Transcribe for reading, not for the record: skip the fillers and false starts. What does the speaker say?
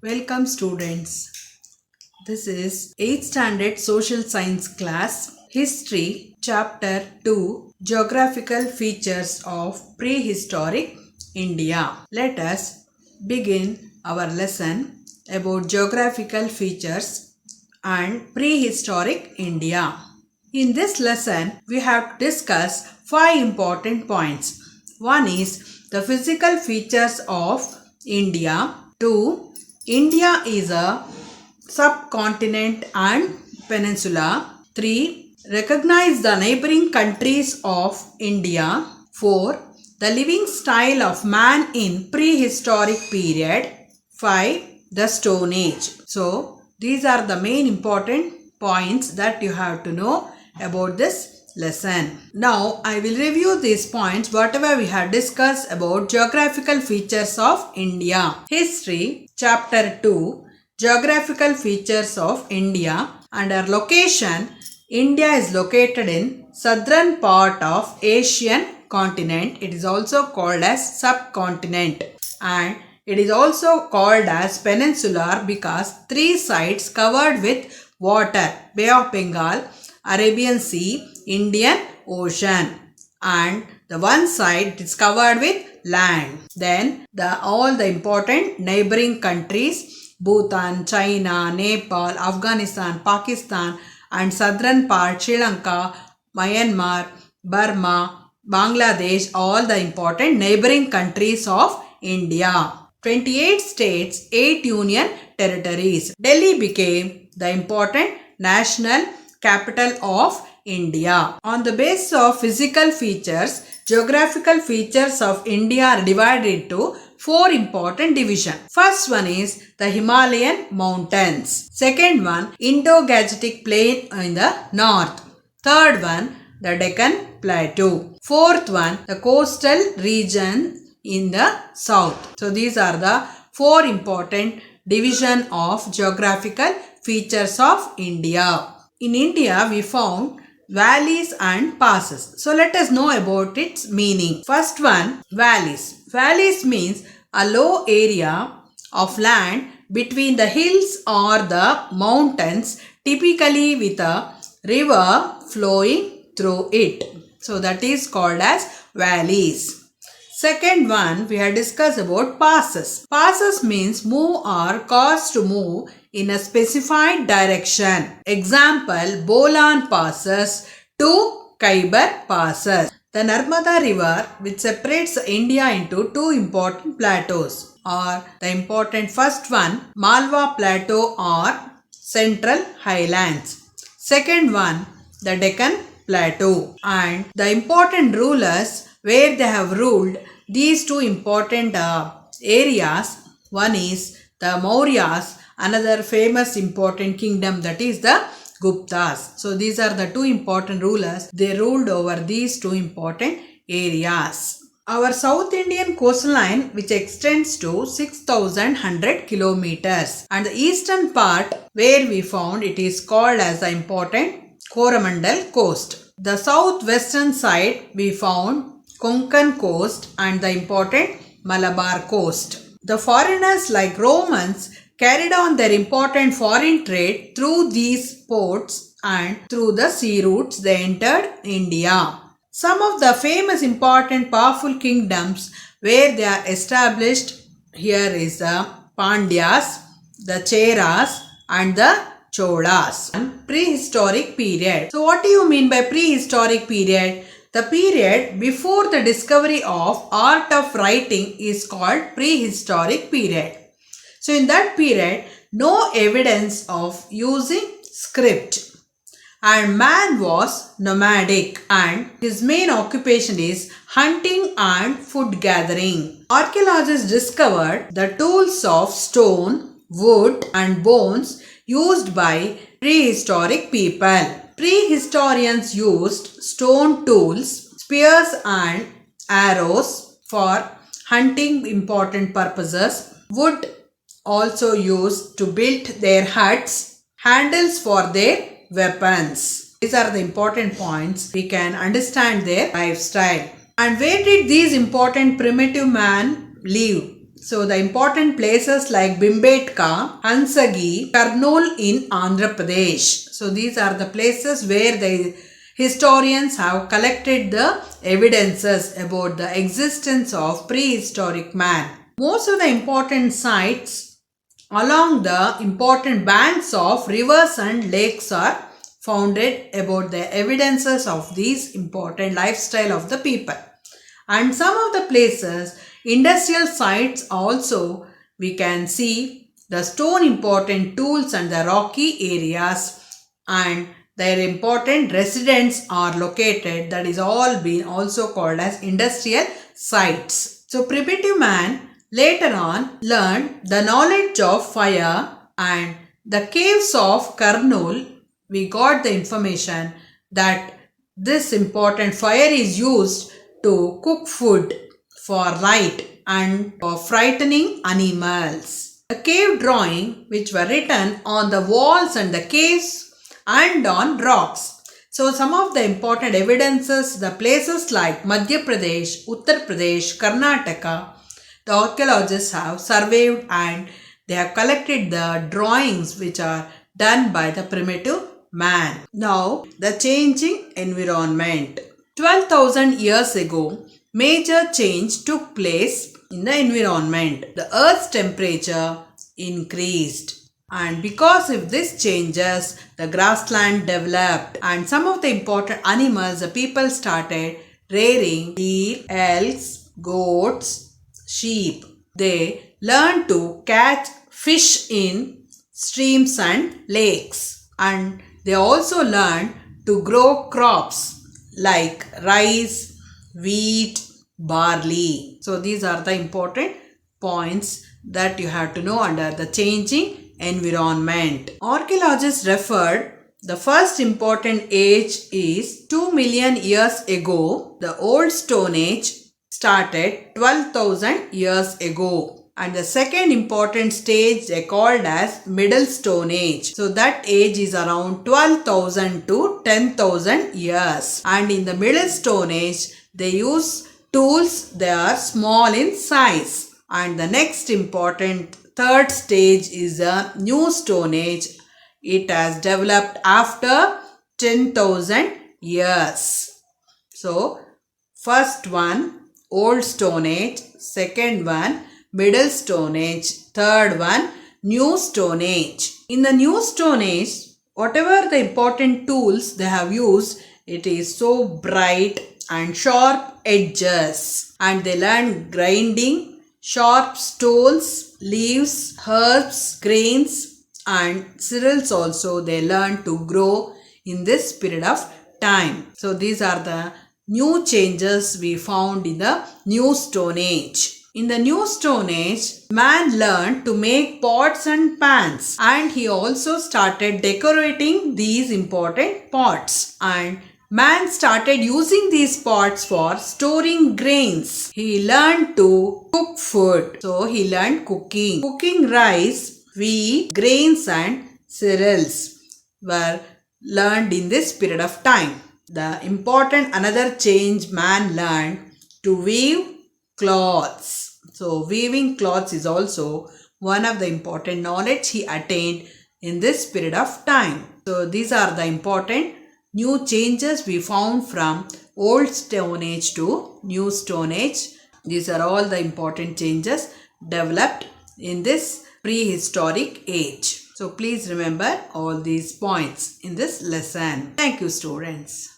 Welcome students. This is 8th standard social science class History chapter 2 Geographical features of prehistoric India. Let us begin our lesson about geographical features and prehistoric India. In this lesson we have to discuss 5 important points. One is the physical features of India. 2. India is a subcontinent and peninsula. 3. Recognize the neighboring countries of India. 4. The living style of man in prehistoric period. 5. The Stone Age. So, these are the main important points that you have to know about this lesson. Now, I will review these points whatever we have discussed about geographical features of India. History, chapter 2, Geographical features of India. Under location, India is located in southern part of Asian continent. It is also called as subcontinent, and it is also called as peninsular because 3 sides covered with water: Bay of Bengal, Arabian Sea, Indian Ocean, and the one side is covered with land. Then all the important neighboring countries: Bhutan, China, Nepal, Afghanistan, Pakistan, and southern part Sri Lanka, Myanmar, Burma, Bangladesh, all the important neighboring countries of India. 28 states, 8 union territories. Delhi became the important national capital of India. On the basis of physical features, geographical features of India are divided into 4 important divisions. First one is the Himalayan mountains. Second one, Indo-Gangetic plain in the north. Third one, the Deccan plateau. Fourth one, the coastal region in the south. So these are the 4 important division of geographical features of India. In India, we found valleys and passes. So let us know about its meaning. First one, valleys. Valleys means a low area of land between the hills or the mountains, typically with a river flowing through it. So that is called as valleys. Second one, we have discussed about passes. Passes means move or cause to move in a specified direction. Example, Bolan passes to Khyber passes. The Narmada river, which separates India into 2 important plateaus, are the important first one, Malwa plateau or Central Highlands. Second one, the Deccan plateau. And the important rulers where they have ruled these 2 important areas. One is the Mauryas, another famous important kingdom, that is the Guptas. So these are the 2 important rulers. They ruled over these 2 important areas. Our South Indian coastline, which extends to 6,100 kilometers, and the eastern part where we found it is called as the important Coromandel coast. The southwestern side we found Konkan coast and the important Malabar coast. The foreigners like Romans carried on their important foreign trade through these ports, and through the sea routes they entered India. Some of the famous important powerful kingdoms where they are established here is the Pandyas, the Cheras, and the Cholas. Prehistoric period. So what do you mean by prehistoric period? The period before the discovery of art of writing is called prehistoric period. So in that period, no evidence of using script, and man was nomadic, and his main occupation is hunting and food gathering. Archaeologists discovered the tools of stone, wood, and bones used by prehistoric people. Prehistorians used stone tools, spears and arrows for hunting important purposes. Wood also used to build their huts, handles for their weapons. These are the important points. We can understand their lifestyle. And where did these important primitive man live? So the important places like Bhimbetka, Hansagi, Kurnool in Andhra Pradesh. So these are the places where the historians have collected the evidences about the existence of prehistoric man. Most of the important sites along the important banks of rivers and lakes are founded about the evidences of these important lifestyle of the people. And some of the places, industrial sites also, we can see the stone important tools and the rocky areas, and their important residents are located. That is all been also called as industrial sites. So primitive man later on learned the knowledge of fire, and the caves of Kurnool, we got the information that this important fire is used to cook food for light and for frightening animals. The cave drawing which were written on the walls and the caves and on rocks. So some of the important evidences, the places like Madhya Pradesh, Uttar Pradesh, Karnataka, the archaeologists have surveyed and they have collected the drawings which are done by the primitive man. Now, the changing environment. 12,000 years ago, major change took place in the environment. The Earth's temperature increased, and because of this changes, the grassland developed, and some of the important animals the people started rearing: deer, elks, goats, sheep. They learned to catch fish in streams and lakes, and they also learned to grow crops like rice, wheat, barley. So these are the important points that you have to know under the changing environment. Archaeologists referred the first important age is 2 million years ago. The Old Stone Age started 12,000 years ago. And the second important stage they called as Middle Stone Age. So that age is around 12,000 to 10,000 years. And in the Middle Stone Age, they use tools, they are small in size. And the next important third stage is the New Stone Age. It has developed after 10,000 years. So, first one, Old Stone Age. Second one, Middle Stone Age. Third one, New Stone Age. In the New Stone Age, whatever the important tools they have used, it is so bright and sharp edges. And they learn grinding, sharp stones, leaves, herbs, grains and cereals also they learn to grow in this period of time. So these are the new changes we found in the New Stone Age. In the New Stone Age, man learned to make pots and pans, and he also started decorating these important pots, and man started using these pots for storing grains. He learned to cook food. So he learned cooking. Cooking rice, wheat, grains and cereals were learned in this period of time. The important another change man learned to weave cloths. So weaving cloths is also one of the important knowledge he attained in this period of time. So these are the important new changes we found from Old Stone Age to New Stone Age. These are all the important changes developed in this prehistoric age. So please remember all these points in this lesson. Thank you, students.